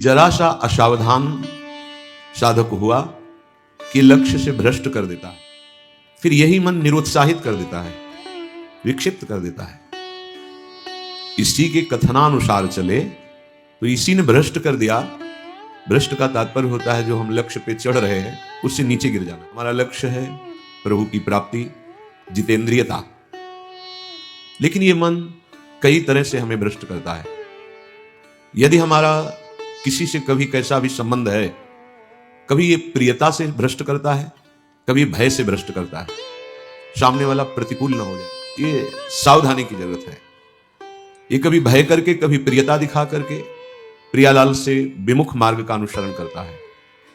जरा सा असावधान साधक हुआ कि लक्ष्य से भ्रष्ट कर देता है, फिर यही मन निरुत्साहित कर देता है, विक्षिप्त कर देता है। इसी के कथनानुसार चले तो इसी ने भ्रष्ट कर दिया। भ्रष्ट का तात्पर्य होता है जो हम लक्ष्य पे चढ़ रहे हैं उससे नीचे गिर जाना। हमारा लक्ष्य है प्रभु की प्राप्ति, जितेंद्रियता, लेकिन ये मन कई तरह से हमें भ्रष्ट करता है। यदि हमारा किसी से कभी कैसा भी संबंध है, कभी ये प्रियता से भ्रष्ट करता है, कभी भय से भ्रष्ट करता है, सामने वाला प्रतिकूल ना हो जाए, ये सावधानी की जरूरत है। ये कभी भय करके, कभी प्रियता दिखा करके प्रियालाल से विमुख मार्ग का अनुसरण करता है।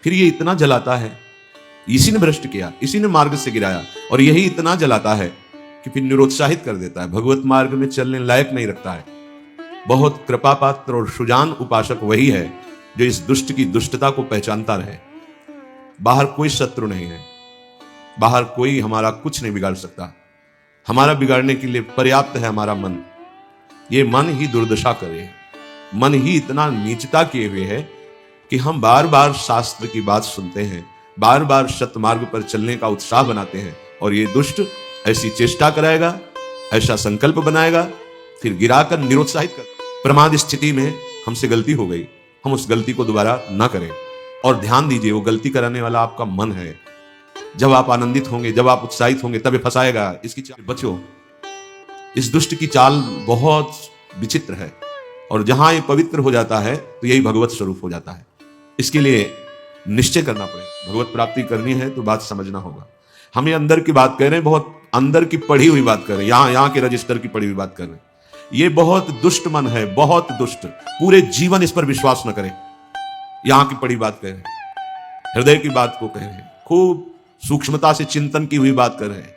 फिर ये इतना जलाता है, इसी ने भ्रष्ट किया, इसी ने मार्ग से गिराया, और यही इतना जलाता है कि फिर निरुत्साहित कर देता है, भगवत मार्ग में चलने लायक नहीं रखता है। बहुत कृपा पात्र और सुजान उपासक वही है जो इस दुष्ट की दुष्टता को पहचानता रहे। बाहर कोई शत्रु नहीं है, बाहर कोई हमारा कुछ नहीं बिगाड़ सकता। हमारा बिगाड़ने के लिए पर्याप्त है हमारा मन। ये मन ही दुर्दशा करे, मन ही इतना नीचता किए हुए है कि हम बार बार शास्त्र की बात सुनते हैं, बार बार सतमार्ग पर चलने का उत्साह बनाते हैं, और ये दुष्ट ऐसी चेष्टा कराएगा, ऐसा संकल्प बनाएगा, फिर गिराकर निरुत्साहित कर। प्रमाद स्थिति में हमसे गलती हो गई, हम उस गलती को दोबारा ना करें। और ध्यान दीजिए, वो गलती कराने वाला आपका मन है। जब आप आनंदित होंगे, जब आप उत्साहित होंगे, तब ये फंसाएगा। इसकी चाल बचो। इस दुष्ट की चाल बहुत विचित्र है, और जहां ये पवित्र हो जाता है तो यही भगवत स्वरूप हो जाता है। इसके लिए निश्चय करना पड़ेगा। भगवत प्राप्ति करनी है तो बात समझना होगा। हम ये अंदर की बात कह रहे हैं, बहुत अंदर की पढ़ी हुई बात कर रहे हैं, यहाँ के रजिस्टर की पढ़ी हुई बात कर रहे हैं। ये बहुत दुष्ट मन है, बहुत दुष्ट। पूरे जीवन इस पर विश्वास न करें। यहां की पढ़ी बात कह रहे हैं, हृदय की बात को कह रहे हैं, खूब सूक्ष्मता से चिंतन की हुई बात कर रहे हैं।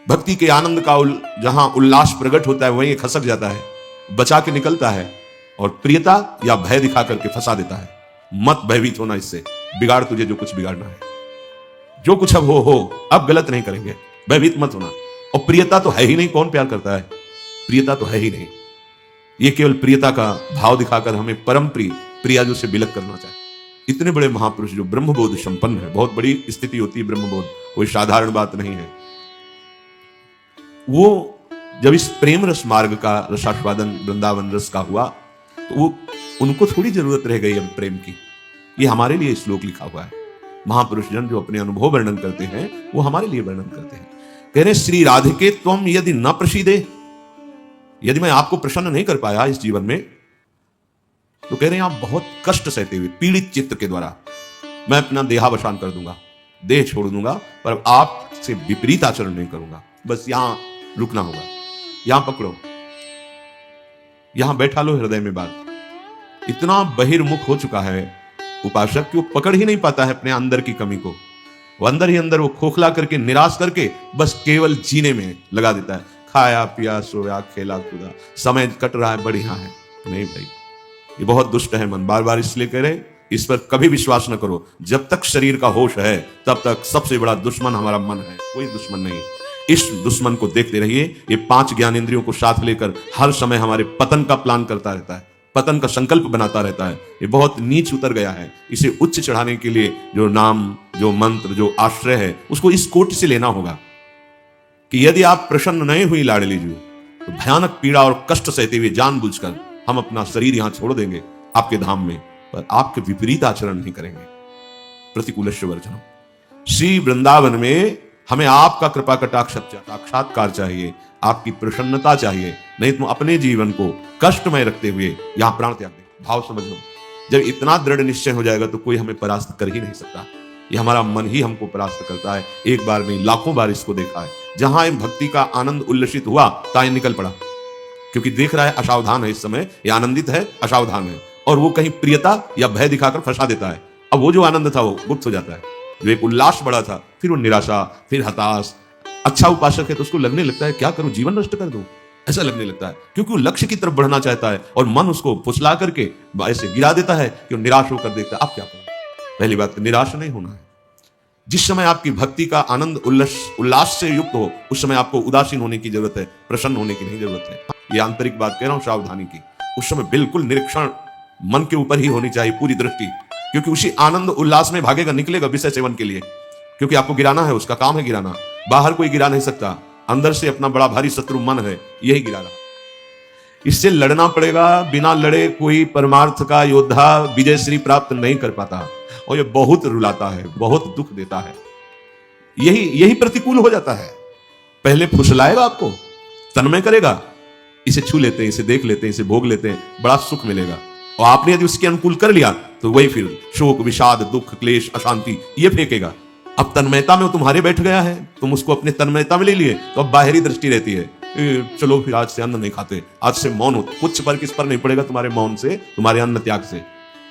भक्ति के आनंद का जहां उल्लास प्रकट होता है वहीं खसक जाता है, बचा के निकलता है, और प्रियता या भय दिखा करके फंसा देता है। मत भयभीत होना, इससे बिगाड़ तुझे जो कुछ बिगाड़ना है। जो कुछ अब हो, अब गलत नहीं करेंगे, भयभीत मत होना। और प्रियता तो है ही नहीं, कौन प्यार करता है? प्रियता तो है ही नहीं। ये केवल प्रियता का भाव दिखाकर हमें परम प्रिय प्रियाजू से बिलक करना चाहिए। इतने बड़े महापुरुष जो ब्रह्मबोध संपन्न है, बहुत बड़ी स्थिति होती है ब्रह्मबोध, कोई साधारण बात नहीं है। वो जब इस प्रेम रस मार्ग का रसास्वादन वृंदावन रस का हुआ तो वो उनको थोड़ी जरूरत रह गई अब प्रेम की। ये हमारे लिए श्लोक लिखा हुआ है। महापुरुष जन जो अपने अनुभव वर्णन करते हैं वो हमारे लिए वर्णन करते हैं। कह रहे श्री राधिके त्वम यदि न प्रसीदे, यदि मैं आपको प्रसन्न नहीं कर पाया इस जीवन में, तो कह रहे हैं आप बहुत कष्ट सहते हुए पीड़ित चित्त के द्वारा मैं अपना देहावसान कर दूंगा, देह छोड़ दूंगा, पर आपसे विपरीत आचरण नहीं करूंगा। बस यहां रुकना होगा, यहां पकड़ो, यहां बैठा लो हृदय में बात। इतना बहिर्मुख हो चुका है उपासक कि वो पकड़ ही नहीं पाता है अपने अंदर की कमी को। वो अंदर ही अंदर वो खोखला करके, निराश करके बस केवल जीने में लगा देता है। खाया पिया सोया खेला कूदा, समय कट रहा है, बढ़िया है। नहीं भाई, ये बहुत दुष्ट है मन। बार बार इसलिए कह रहे इस पर कभी विश्वास न करो। जब तक शरीर का होश है तब तक सबसे बड़ा दुश्मन हमारा मन है, कोई दुश्मन नहीं। इस दुश्मन को देखते रहिए। ये 5 ज्ञानेंद्रियों को साथ लेकर हर समय हमारे पतन का प्लान करता रहता है, पतन का संकल्प बनाता रहता है। ये बहुत नीच उतर गया है। इसे उच्च चढ़ाने के लिए जो नाम, जो मंत्र, जो आश्रय है, उसको इस कोटि से लेना होगा कि यदि आप प्रसन्न नहीं हुई लाडली जी, तो भयानक पीड़ा और कष्ट सहते हुए जानबूझकर हम अपना शरीर यहां छोड़ देंगे आपके धाम में, पर आपके विपरीत आचरण नहीं करेंगे। प्रतिकूलस्य वर्जनम। श्री वृंदावन में हमें आपका कृपा कटाक्ष साक्षात्कार चाहिए, आपकी प्रसन्नता चाहिए। नहीं तो अपने जीवन को कष्टमय रखते हुए यहां प्राण त्याग दें। भाव समझ लो, जब इतना दृढ़ निश्चय हो जाएगा तो कोई हमें परास्त कर ही नहीं सकता। ये हमारा मन ही हमको परास्त करता है। एक बार नहीं, लाखों बार इसको देखा है। जहां भक्ति का आनंद उल्लसित हुआ, ताए निकल पड़ा, क्योंकि देख रहा है असावधान है, इस समय ये आनंदित है, असावधान है, और वो कहीं प्रियता या भय दिखाकर फंसा देता है। अब वो जो आनंद था वो गुप्त हो जाता है, जो एक उल्लास बढ़ा था, फिर वो निराशा, फिर हताश। अच्छा उपासक है तो उसको लगने लगता है क्या करूं, जीवन नष्ट कर दूं, ऐसा लगने लगता है, क्योंकि वो लक्ष्य की तरफ बढ़ना चाहता है और मन उसको फुसला करके ऐसे गिरा देता है कि वो निराश होकर देखता है अब क्या करूं। पहली बात, निराश नहीं होना है। जिस समय आपकी भक्ति का आनंद उल्लास से युक्त हो, उस समय आपको उदासीन होने की जरूरत है, प्रसन्न होने की नहीं जरूरत है। ये आंतरिक बात कह रहा हूं सावधानी की। उस समय बिल्कुल निरीक्षण मन के ऊपर ही होनी चाहिए पूरी दृष्टि, क्योंकि उसी आनंद उल्लास में भागेगा, निकलेगा विषय सेवन के लिए, क्योंकि आपको गिराना है, उसका काम है गिराना। बाहर कोई गिरा नहीं सकता, अंदर से अपना बड़ा भारी शत्रु मन है, यही गिरा रहा। इससे लड़ना पड़ेगा, बिना लड़े कोई परमार्थ का योद्धा विजय श्री प्राप्त नहीं कर पाता, और ये बहुत रुलाता है, बहुत दुख देता है। यही प्रतिकूल हो जाता है। पहले फुसलाएगा, आपको तन्मय करेगा, इसे छू लेते हैं, इसे देख लेते हैं, इसे भोग लेते हैं, बड़ा सुख मिलेगा। और आपने यदि उसके अनुकूल कर लिया तो वही फिर शोक, विषाद, दुख, क्लेश, अशांति ये फेंकेगा। अब तन्मयता में वो तुम्हारे बैठ गया है, तुम उसको अपने तन्मयता में ले लिए, तो अब बाहरी दृष्टि रहती है, चलो फिर आज से अन्न नहीं खाते, आज से मौन हो। कुछ फर्क इस पर नहीं पड़ेगा तुम्हारे मौन से, तुम्हारे अन्न त्याग से।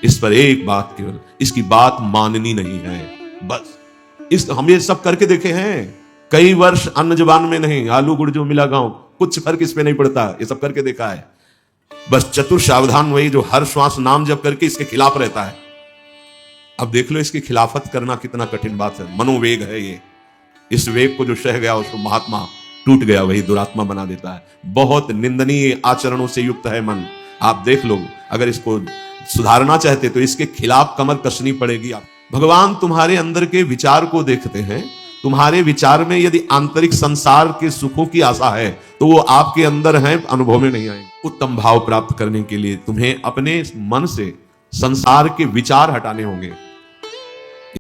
इस पर एक बात केवल, इसकी बात माननी नहीं है, बस। हम ये सब करके देखे हैं, कई वर्ष अन्न जबान में नहीं, आलू गुड़ जो मिला गांव, कुछ फर्क इस पे नहीं पड़ता, ये सब करके देखा है। बस चतुर सावधान वही जो हर श्वास नाम जप करके इसके खिलाफ रहता है। अब देख लो इसकी खिलाफत करना कितना कठिन बात है। मनोवेग है ये, इस वेग को जो सह गया उसको महात्मा, टूट गया वही दुरात्मा बना देता है। बहुत निंदनीय आचरणों से युक्त है मन। आप देख लो, अगर इसको सुधारना चाहते तो इसके खिलाफ कमर कसनी पड़ेगी। आप भगवान तुम्हारे अंदर के विचार को देखते हैं। तुम्हारे विचार में यदि आंतरिक संसार के सुखों की आशा है तो वो आपके अंदर है, अनुभव में नहीं आएंगे। उत्तम भाव प्राप्त करने के लिए तुम्हें अपने मन से संसार के विचार हटाने होंगे।